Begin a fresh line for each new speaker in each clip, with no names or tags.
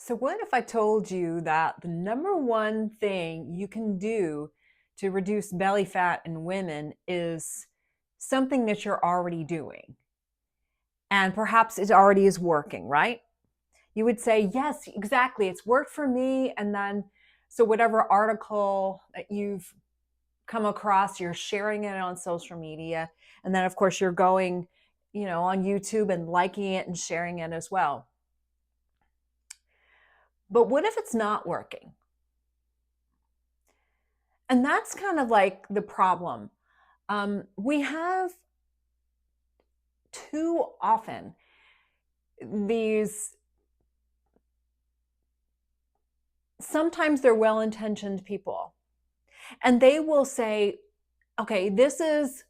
So, what if I told you that the number one thing you can do to reduce belly fat in women is something that you're already doing? And perhaps it already is working, right? You would say, yes, exactly. It's worked for me. And then, so whatever article that you've come across, you're sharing it on social media. And then, of course, you're going, on YouTube and liking it and sharing it as well. But what if it's not working? And that's kind of like the problem. We have too often these, sometimes they're well intentioned people, and they will say, okay, this is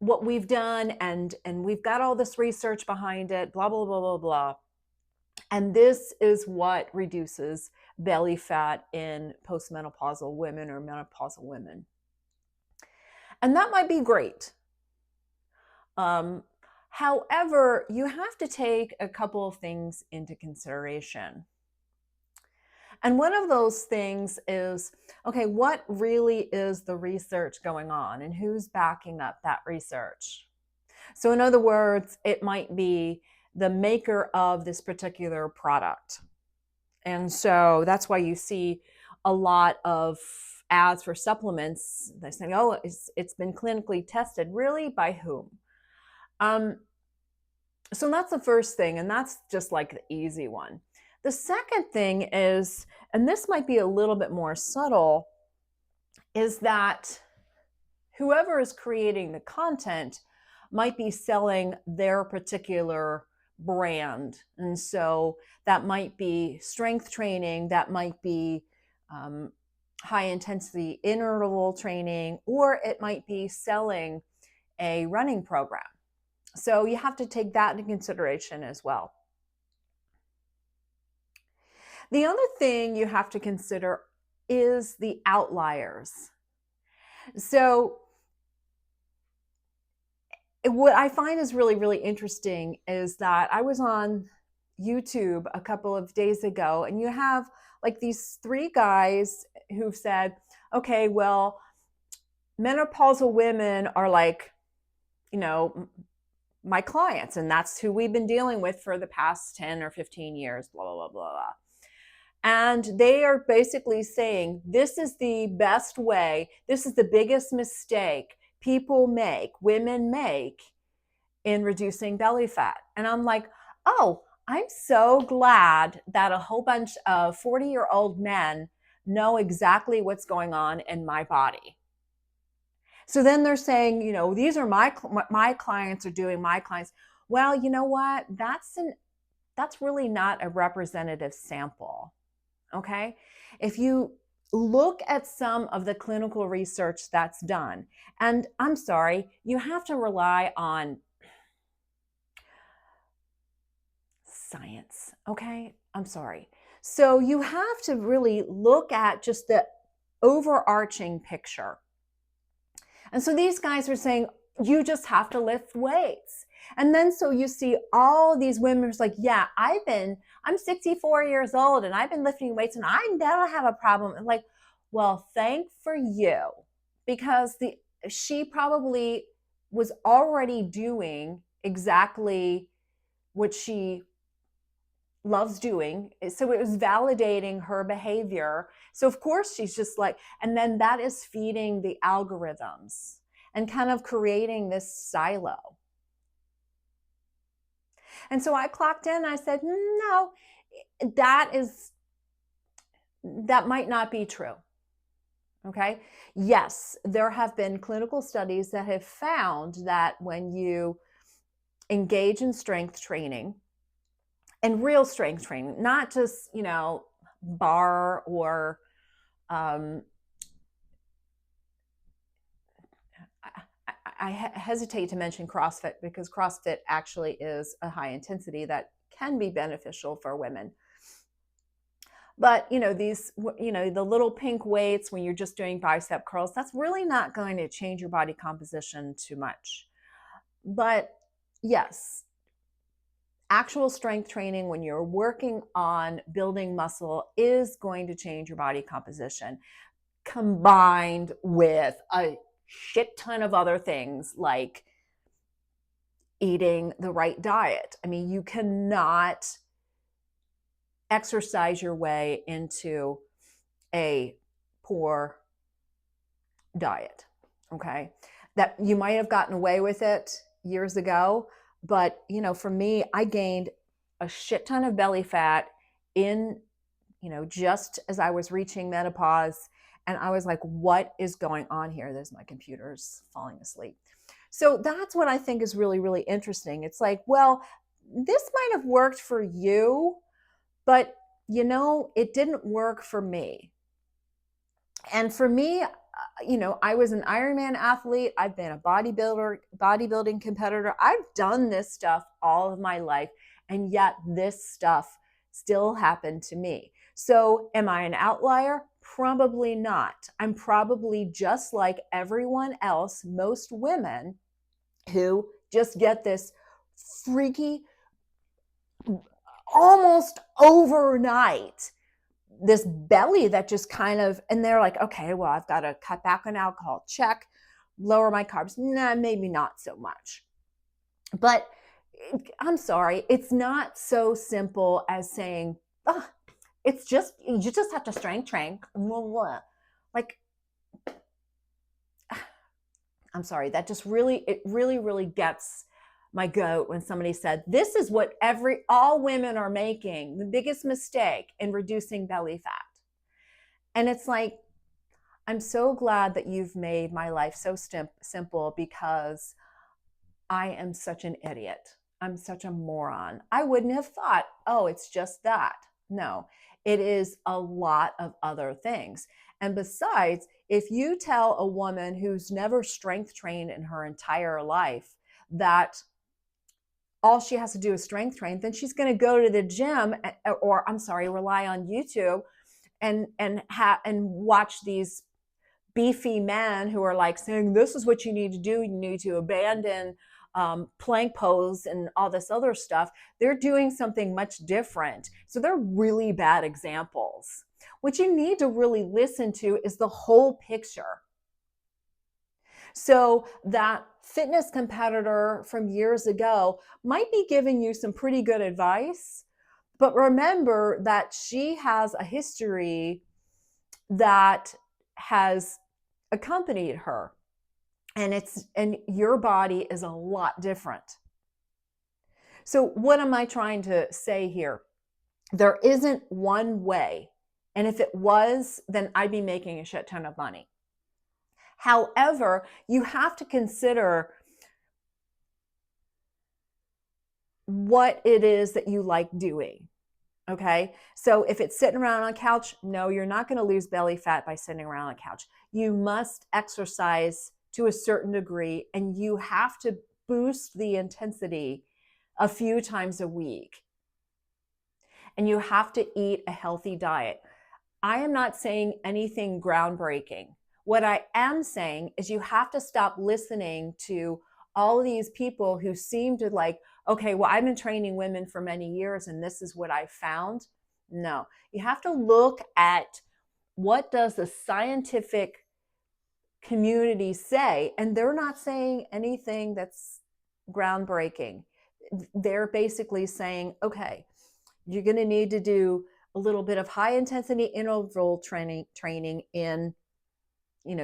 what we've done, and we've got all this research behind it, blah, blah, blah, blah, blah. And this is what reduces belly fat in postmenopausal women or menopausal women. And that might be great. However, you have to take a couple of things into consideration. And one of those things is, okay, what really is the research going on and who's backing up that research? So in other words, it might be the maker of this particular product. And so that's why you see a lot of ads for supplements. They're saying, oh, it's been clinically tested. Really? By whom? So that's the first thing, and that's just like the easy one. The second thing is, and this might be a little bit more subtle, is that whoever is creating the content might be selling their particular brand. And so that might be strength training, that might be high intensity interval training, or it might be selling a running program. So you have to take that into consideration as well. The other thing you have to consider is the outliers. So what I find is really, really interesting is that I was on YouTube a couple of days ago, and you have like these three guys who've said, okay, well, menopausal women are like, my clients, and that's who we've been dealing with for the past 10 or 15 years, blah, blah, blah, blah, blah. And they are basically saying, this is the best way, this is the biggest mistake people make, women make in reducing belly fat. And I'm like, oh, I'm so glad that a whole bunch of 40-year-old men know exactly what's going on in my body. So then they're saying, these are my clients are doing my clients. Well, you know what? That's really not a representative sample. Okay? If you look at some of the clinical research that's done, and I'm sorry, you have to rely on science. Okay? I'm sorry. So you have to really look at just the overarching picture. And so these guys are saying, you just have to lift weights. And then so you see all these women who's like, yeah, I'm 64 years old and I've been lifting weights and I never have a problem. And like, well, thank for you, because she probably was already doing exactly what she loves doing. So it was validating her behavior. So of course she's just like, and then that is feeding the algorithms and kind of creating this silo. And so I clocked in, I said, no, that might not be true. Okay. Yes, there have been clinical studies that have found that when you engage in strength training, and real strength training, not just, bar or I hesitate to mention CrossFit, because CrossFit actually is a high intensity that can be beneficial for women. But, these, the little pink weights when you're just doing bicep curls, that's really not going to change your body composition too much. But yes, actual strength training, when you're working on building muscle, is going to change your body composition, combined with a shit ton of other things like eating the right diet. I mean, you cannot exercise your way into a poor diet. Okay. That you might have gotten away with it years ago, but for me, I gained a shit ton of belly fat in, just as I was reaching menopause. And I was like, what is going on here? There's my computer's falling asleep. So that's what I think is really, really interesting. It's like, well, this might have worked for you, but it didn't work for me. And for me, I was an Ironman athlete. I've been a bodybuilding competitor. I've done this stuff all of my life. And yet this stuff still happened to me. So am I an outlier? Probably not. I'm probably just like everyone else, most women who just get this freaky, almost overnight, this belly that just kind of, and they're like, okay, well, I've got to cut back on alcohol. Check. Lower my carbs. Nah, maybe not so much. But I'm sorry, it's not so simple as saying, oh, it's just, you just have to strength train. Like, I'm sorry, that just really, it really, really gets my goat when somebody said, this is what all women are making the biggest mistake in reducing belly fat. And it's like, I'm so glad that you've made my life so simple, because I am such an idiot. I'm such a moron. I wouldn't have thought, oh, it's just that. No, it is a lot of other things. And besides, if you tell a woman who's never strength trained in her entire life that all she has to do is strength train, then she's going to go to the gym, or rely on YouTube and watch these beefy men who are like saying, this is what you need to do. You need to abandon plank pose and all this other stuff. They're doing something much different. So they're really bad examples. What you need to really listen to is the whole picture. So that fitness competitor from years ago might be giving you some pretty good advice, but remember that she has a history that has accompanied her, and your body is a lot different. So what am I trying to say here? There isn't one way, and if it was, then I'd be making a shit ton of money. However, you have to consider what it is that you like doing. Okay. So if it's sitting around on a couch, no, you're not going to lose belly fat by sitting around on a couch. You must exercise to a certain degree, and you have to boost the intensity a few times a week. And you have to eat a healthy diet. I am not saying anything groundbreaking. What I am saying is you have to stop listening to all of these people who seem to like, okay, well, I've been training women for many years and this is what I found. No, you have to look at what does the scientific community say, and they're not saying anything that's groundbreaking. They're basically saying, okay, you're going to need to do a little bit of high intensity interval training in,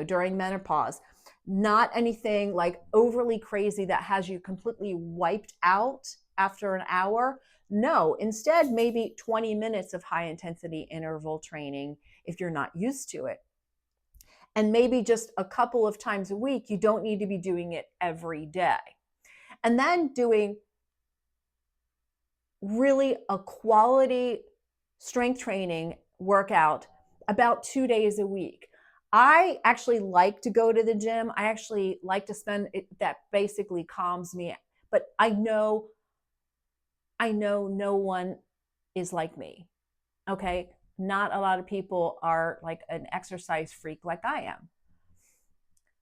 during menopause. Not anything like overly crazy that has you completely wiped out after an hour. No, instead, maybe 20 minutes of high intensity interval training if you're not used to it. And maybe just a couple of times a week. You don't need to be doing it every day. And then doing really a quality strength training workout about 2 days a week. I actually like to go to the gym. I actually like to spend it. That basically calms me. But I know no one is like me. Okay. Not a lot of people are like an exercise freak like I am.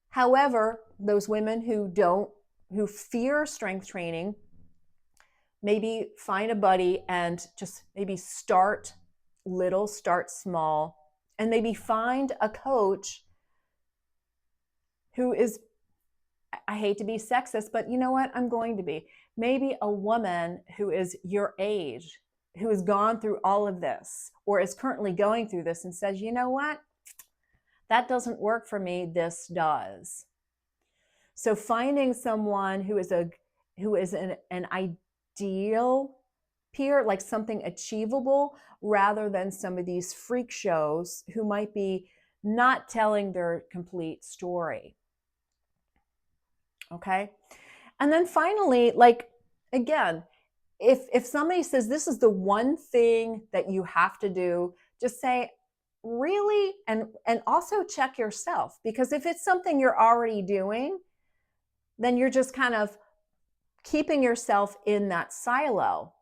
However, those women who fear strength training, maybe find a buddy and just maybe start little, start small, and maybe find a coach who is, I hate to be sexist, but you know what? I'm going to be. Maybe a woman who is your age, who has gone through all of this or is currently going through this and says, you know what? That doesn't work for me. This does. So finding someone who is an ideal peer, like something achievable, rather than some of these freak shows who might be not telling their complete story. Okay. And then finally, like, again, if somebody says this is the one thing that you have to do, just say, really? And also check yourself, because if it's something you're already doing, then you're just kind of keeping yourself in that silo.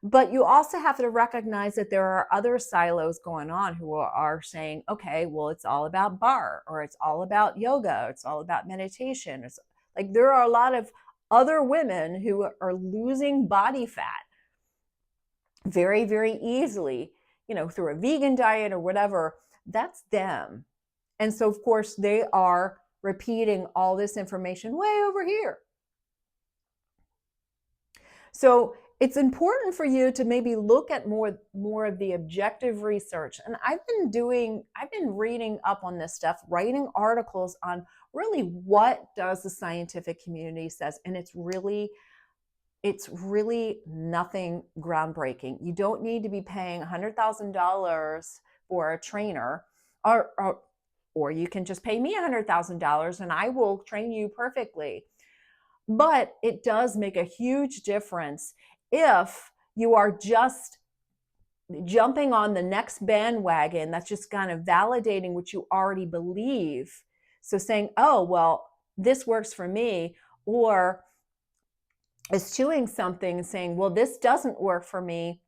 But you also have to recognize that there are other silos going on who are saying, okay, well, it's all about barre, or it's all about yoga, or it's all about meditation. It's like there are a lot of other women who are losing body fat very, very easily, through a vegan diet or whatever. That's them. And so, of course, they are repeating all this information way over here. So it's important for you to maybe look at more of the objective research. And I've been reading up on this stuff, writing articles on really what does the scientific community says. And it's really nothing groundbreaking. You don't need to be paying $100,000 for a trainer, or you can just pay me $100,000 and I will train you perfectly. But it does make a huge difference if you are just jumping on the next bandwagon that's just kind of validating what you already believe. So saying, oh, well, this works for me, or eschewing something and saying, well, this doesn't work for me,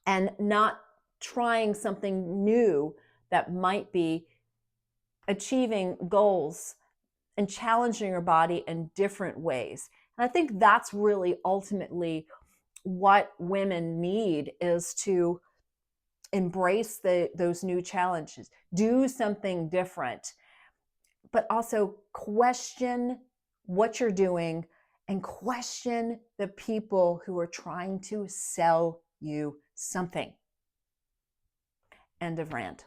and not trying something new that might be achieving goals and challenging your body in different ways. And I think that's really ultimately what women need, is to embrace those new challenges, do something different, but also question what you're doing and question the people who are trying to sell you something. End of rant.